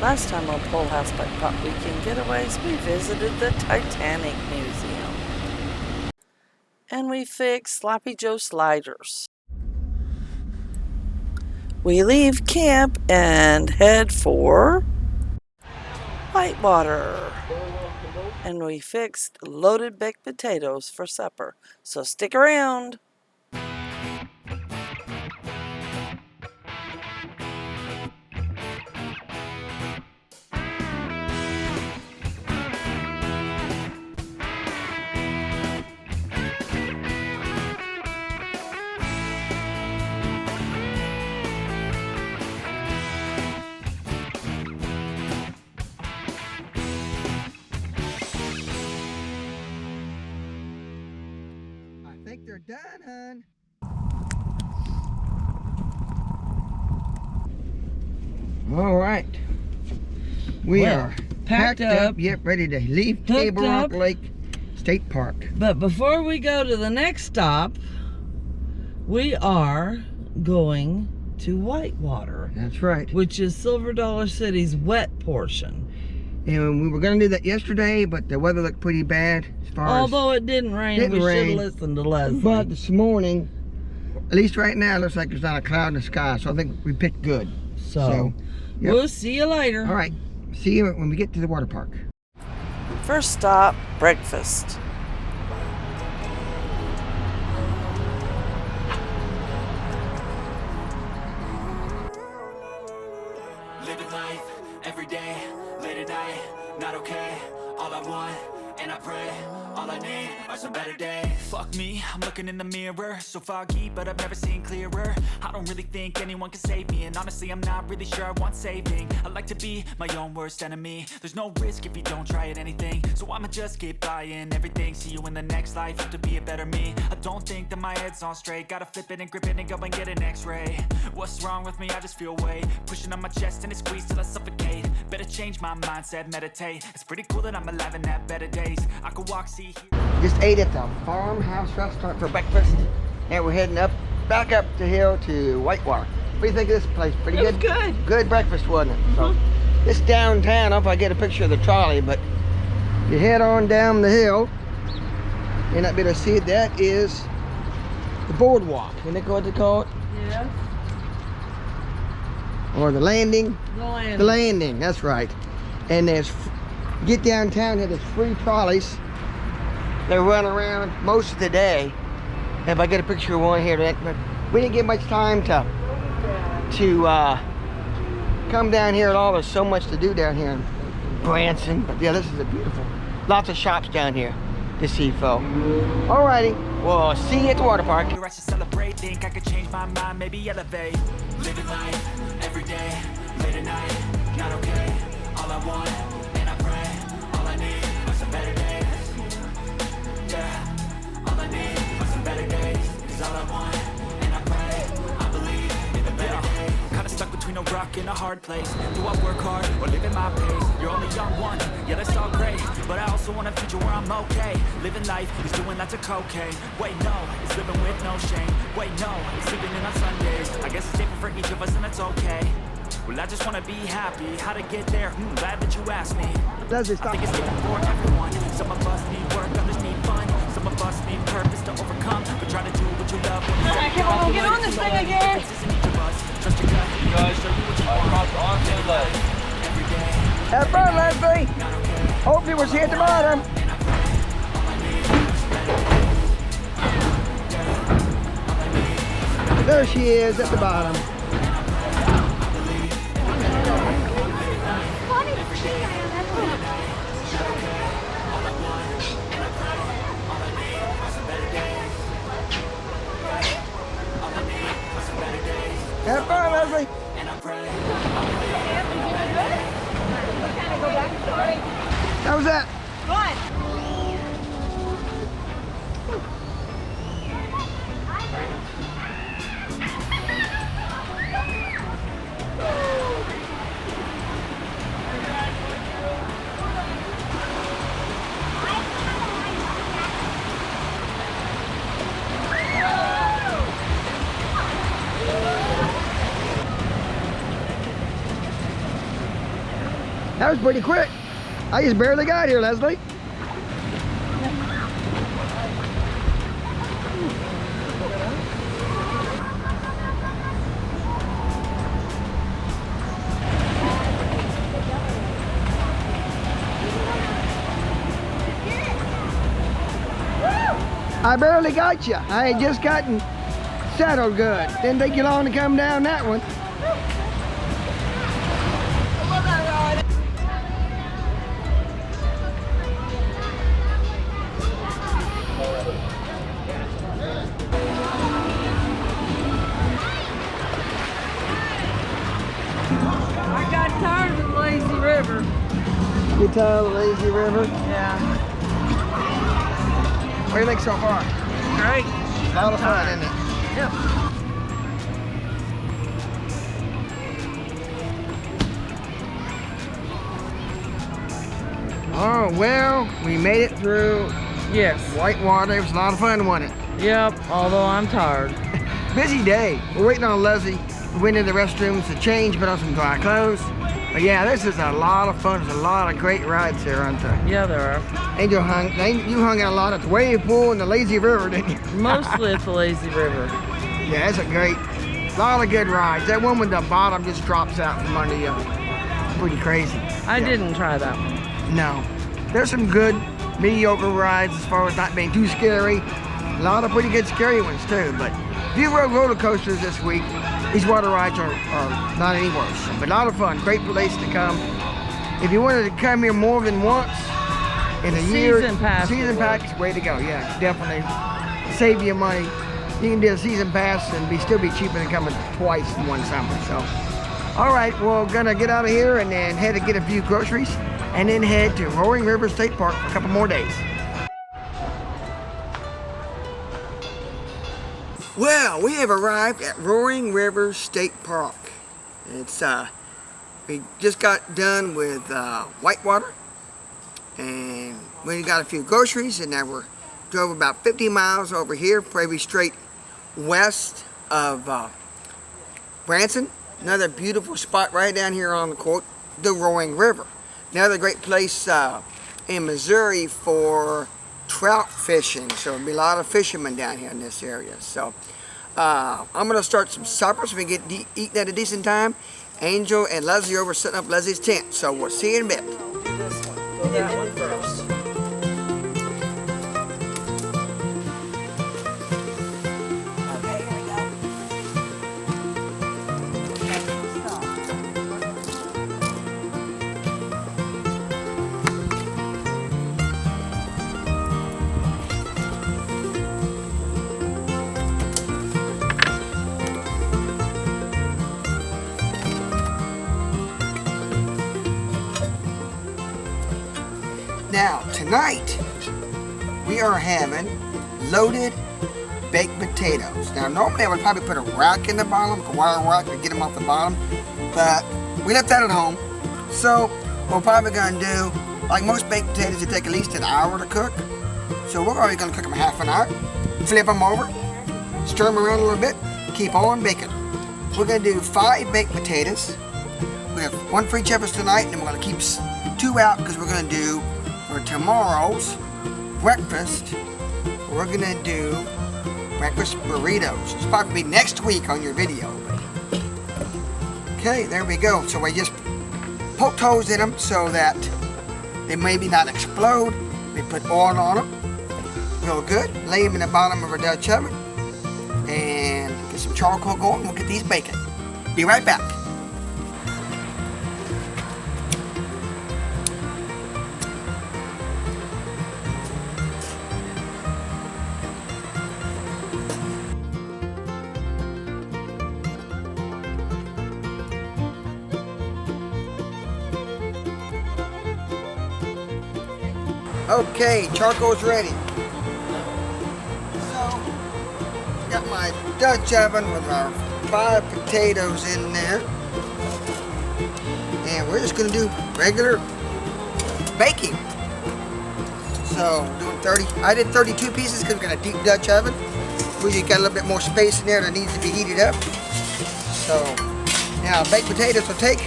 Last time on Pole House by Pop Weekend Getaways, we visited the Titanic Museum. And we fixed Sloppy Joe sliders. We leave camp and head for Whitewater. And we fixed loaded baked potatoes for supper. So stick around. I think they're done, hon. All right. We are packed up. Yep, ready to leave Table Rock Lake State Park. But before we go to the next stop, we are going to Whitewater. That's right. Which is Silver Dollar City's wet portion. And we were going to do that yesterday, but the weather looked pretty bad as far Although it didn't rain, we should have listened to Leslie. But this morning, at least right now, it looks like there's not a cloud in the sky. So I think we picked good. So yep. We'll see you later. All right. See you when we get to the water park. First stop, breakfast. Living life every day, late at night, not okay. All I want, and I pray, all I need are some better days. Fuck me, I'm looking in the mirror, so foggy, but I've never seen clearer. I don't really think anyone can save me, and honestly I'm not really sure I want saving. I like to be my own worst enemy. There's no risk if you don't try at anything, so I'ma just keep buying everything. See you in the next life, have to be a better me. I don't think that my head's on straight, gotta flip it and grip it and go and get an x-ray. What's wrong with me? I just feel weight pushing on my chest and it squeezes till I suffocate. Better change my mindset, meditate. It's pretty cool that I'm alive and have better days. I could walk, see, hear. Just ate at the farmhouse restaurant for breakfast, and we're heading back up the hill to Whitewater. What do you think of this place? Pretty good? Good. Good breakfast, wasn't it? So, this downtown, I don't know if I get a picture of the trolley, but you head on down the hill, and I'll be able to see it. That is the boardwalk. Isn't that what they call it? Yes. Or the landing? The landing. The landing, that's right. And there's, get downtown here, there's free trolleys. They run around most of the day. If I get a picture of one here, but we didn't get much time to come down here at all. There's so much to do down here in Branson. But yeah, this is a beautiful, lots of shops down here to see, folks. Alrighty, we'll see you at the water park. I should celebrate, think I could change my mind, maybe elevate. Living life every day, late at night, not okay. All I want, and I pray, all I need are some better days. Yeah, all I need are some better days. Cause all I want, and I pray, I believe in the better days. Kinda stuck between a rock and a hard place. Do I work hard or live at my pace? You're only young one, yeah that's all great, but I also want a future where I'm okay. Living life is doing lots of cocaine. Wait no, it's living with no shame. Wait no, it's sleeping in on Sundays. I guess it's different for each of us and that's okay. Well, I just wanna be happy. How to get there? Glad that you asked me. I think it's different for everyone. Some of us need work, others need fun. Some of us need purpose to overcome. But try to do what you love. Come on, get on this thing again. Trust your gut. You guys show me what you want. Every day. Have fun, Leslie. Hope you was here at the bottom. There she is at the bottom. Have fun, Leslie. How was that? Good. That was pretty quick. I just barely got here, Leslie. I barely got you. I had just gotten settled good. Didn't take you long to come down that one. I got tired of the lazy river. You tired of the lazy river? Yeah. What do you think so far? Great. A lot of fun, isn't it? Yep. Oh, well, we made it through Yes. Whitewater. It was a lot of fun, wasn't it? Yep. Although I'm tired. Busy day. We're waiting on Leslie. We went into the restrooms to change, put on some dry clothes. But yeah, this is a lot of fun. There's a lot of great rides here, aren't there? Yeah, there are. Angel you hung out a lot at the wave pool and the lazy river, didn't you? Mostly at the lazy river. Yeah, it's a lot of good rides. That one with the bottom just drops out from under you. Pretty crazy. I Yeah. didn't try that one. No. There's some good mediocre rides as far as not being too scary. A lot of pretty good scary ones too, but if you rode roller coasters this week, these water rides are not any worse. But a lot of fun, great place to come. If you wanted to come here more than once in a year, Season pass is the way to go. Yeah, definitely save you money. You can do a season pass and still be cheaper than coming twice in one summer. So, all right, we're gonna get out of here and then head to get a few groceries and then head to Roaring River State Park for a couple more days. Well, we have arrived at Roaring River State Park. It's we just got done with Whitewater, and we got a few groceries, and now we drove about 50 miles over here, probably straight west of Branson. Another beautiful spot right down here on the Roaring River. Another great place in Missouri for trout fishing, so there'll be a lot of fishermen down here in this area. So I'm gonna start some supper so we can get eating at a decent time. Angel and Leslie are over setting up Leslie's tent, so we'll see you in a bit. Do this one. Go that one first. Okay, here we go. Now, tonight, we are having loaded baked potatoes. Now, normally I would probably put a rack in the bottom, a wire rack to get them off the bottom, but we left that at home. So, what we're probably going to do, like most baked potatoes, they take at least an hour to cook. So, we're probably going to cook them half an hour, flip them over, stir them around a little bit, keep on baking. We're going to do 5 baked potatoes. We have 1 for each of us tonight, and then we're going to keep 2 out because we're going to do for tomorrow's breakfast, we're gonna do breakfast burritos. It's probably next week on your video. Okay, there we go. So we just poked holes in them so that they maybe not explode. We put oil on them, real good. Lay them in the bottom of our Dutch oven and get some charcoal going. We'll get these baking. Be right back. Okay, charcoal's ready. So, got my Dutch oven with our 5 potatoes in there. And we're just gonna do regular baking. So, doing 30, I did 32 pieces because we got a deep Dutch oven. We just got a little bit more space in there that needs to be heated up. So, now baked potatoes will take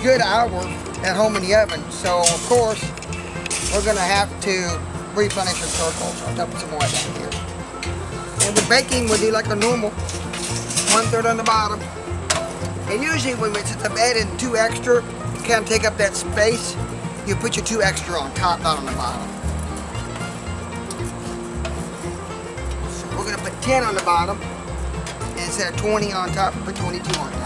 good hour at home in the oven. So of course, we're gonna have to replenish our charcoal. So I'll dump some more down here. And with baking, we'll do like a normal, 1/3 on the bottom. And usually since I'm adding 2 extra, to kind of take up that space, you put your 2 extra on top, not on the bottom. So we're gonna put 10 on the bottom, and instead of 20 on top, put 22 on top.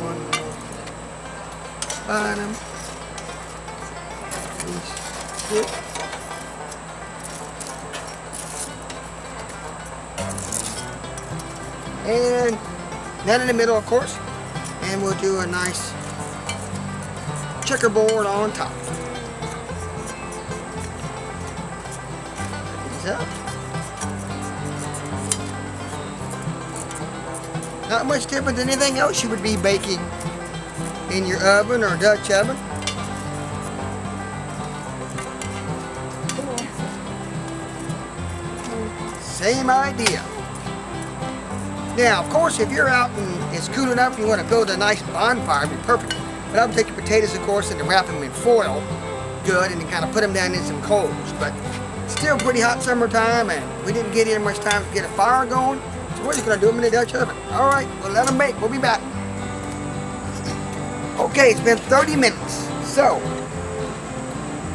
One more bottom. Good. And none in the middle, of course. And we'll do a nice checkerboard on top. Put these up. Not much different than anything else you would be baking in your oven or Dutch oven. Same idea. Now, of course, if you're out and it's cool enough and you want to build a nice bonfire, it'd be perfect. But I'll take your potatoes, of course, and wrap them in foil, good, and then kind of put them down in some coals. But it's still pretty hot summertime, and we didn't get in much time to get a fire going, so we're just going to do them in the Dutch oven. All right, we'll let them bake. We'll be back. Okay, it's been 30 minutes. So,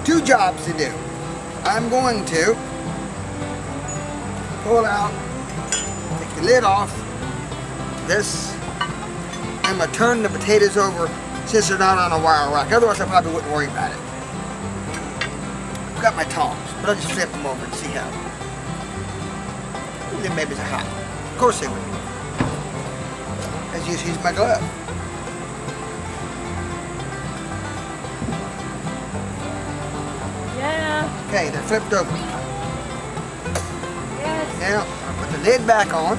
2 jobs to do. I'm going to pull out, take the lid off. This, I'm going to turn the potatoes over since they're not on a wire rack. Otherwise, I probably wouldn't worry about it. I've got my tongs, but I'll just flip them over and see how. Ooh, them babies are hot. Of course they would. As you use my glove. Yeah. Okay, they're flipped over. Yes. Now, I'll put the lid back on.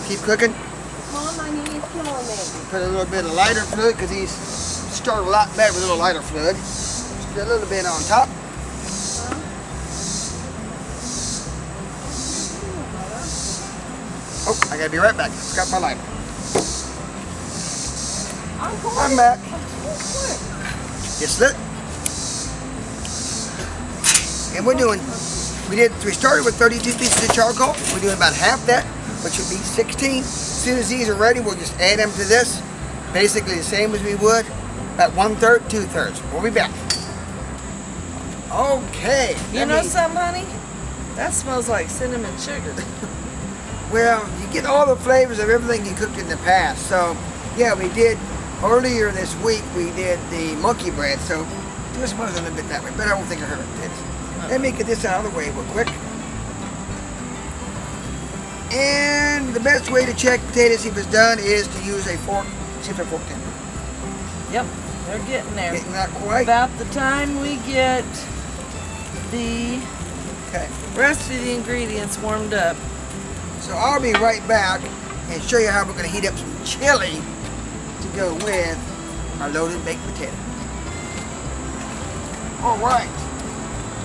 Keep cooking. Mom, my knee is killing me. Put a little bit of lighter fluid because these start a lot better with a little lighter fluid. Just a little bit on top. Oh, I gotta be right back. Forgot my lighter. I'm back. Just lit. And we started with 32 pieces of charcoal. We're doing about half that, which would be 16. As soon as these are ready, we'll just add them to this. Basically the same as we would, about 1/3, 2/3. We'll be back. Okay. You know something, honey? That smells like cinnamon sugar. Well, you get all the flavors of everything you cooked in the past. So, yeah, we did, earlier this week, we did the monkey bread. So, it smells a little bit that way, but I don't think it hurt it. Let me get this out of the way real quick. And the best way to check potatoes if it's done is to use a fork. See if they're forked in. Yep, they're getting there. Getting that quite. About the time we get the Okay. rest of the ingredients warmed up. So I'll be right back and show you how we're going to heat up some chili to go with our loaded baked potato. All right.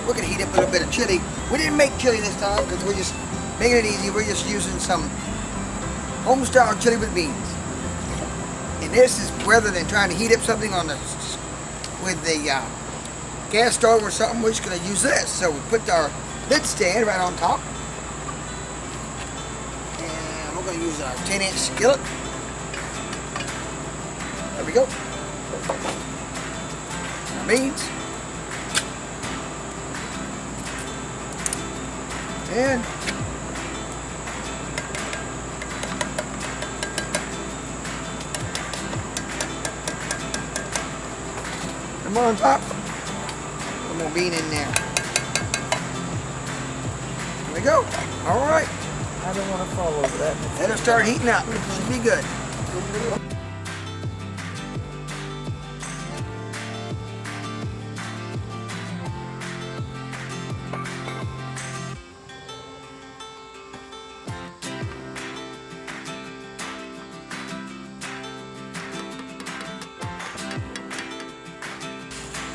We're going to heat up a little bit of chili. We didn't make chili this time because we're just making it easy. We're just using some home-style chili with beans. And this is rather than trying to heat up something with the gas stove or something, we're just going to use this. So we put our lid stand right on top. And we're going to use our 10-inch skillet. There we go. Our beans. And come on top. One more bean in there. There we go. All right. I don't want to fall over that. Let it start heating up. Should be good.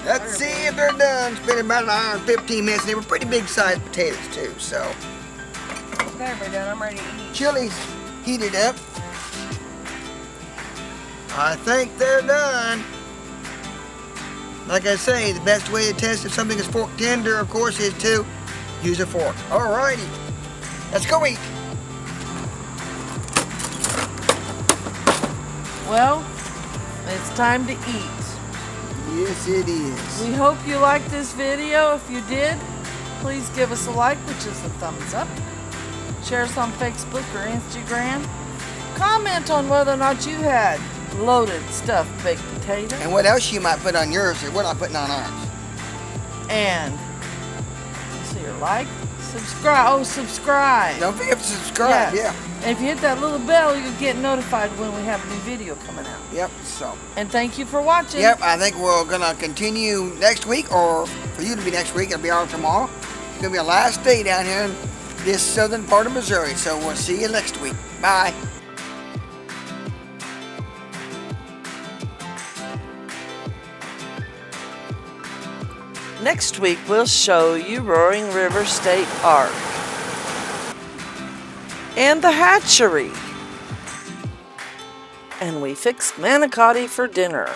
That's Let's see if they're done. It's been about an hour and 15 minutes. They were pretty big sized potatoes too, so. Okay, we're done. I'm ready to eat. Chili's heated up. I think they're done. Like I say, the best way to test if something is fork tender, of course, is to use a fork. Alrighty, let's go eat. Well, it's time to eat. Yes, it is. We hope you liked this video. If you did, please give us a like, which is a thumbs up. Share us on Facebook or Instagram. Comment on whether or not you had loaded stuffed baked potato. And what else you might put on yours that we're not putting on ours. And see your like, subscribe. Oh, subscribe. Don't forget to subscribe, Yes. yeah. And if you hit that little bell, you'll get notified when we have a new video coming out. Yep, so. And thank you for watching. Yep, I think we're gonna continue next week, or for you to be next week, it'll be our tomorrow. It's gonna be our last day down here in this southern part of Missouri, so we'll see you next week. Bye. Next week, we'll show you Roaring River State Park and the hatchery. And we fixed manicotti for dinner.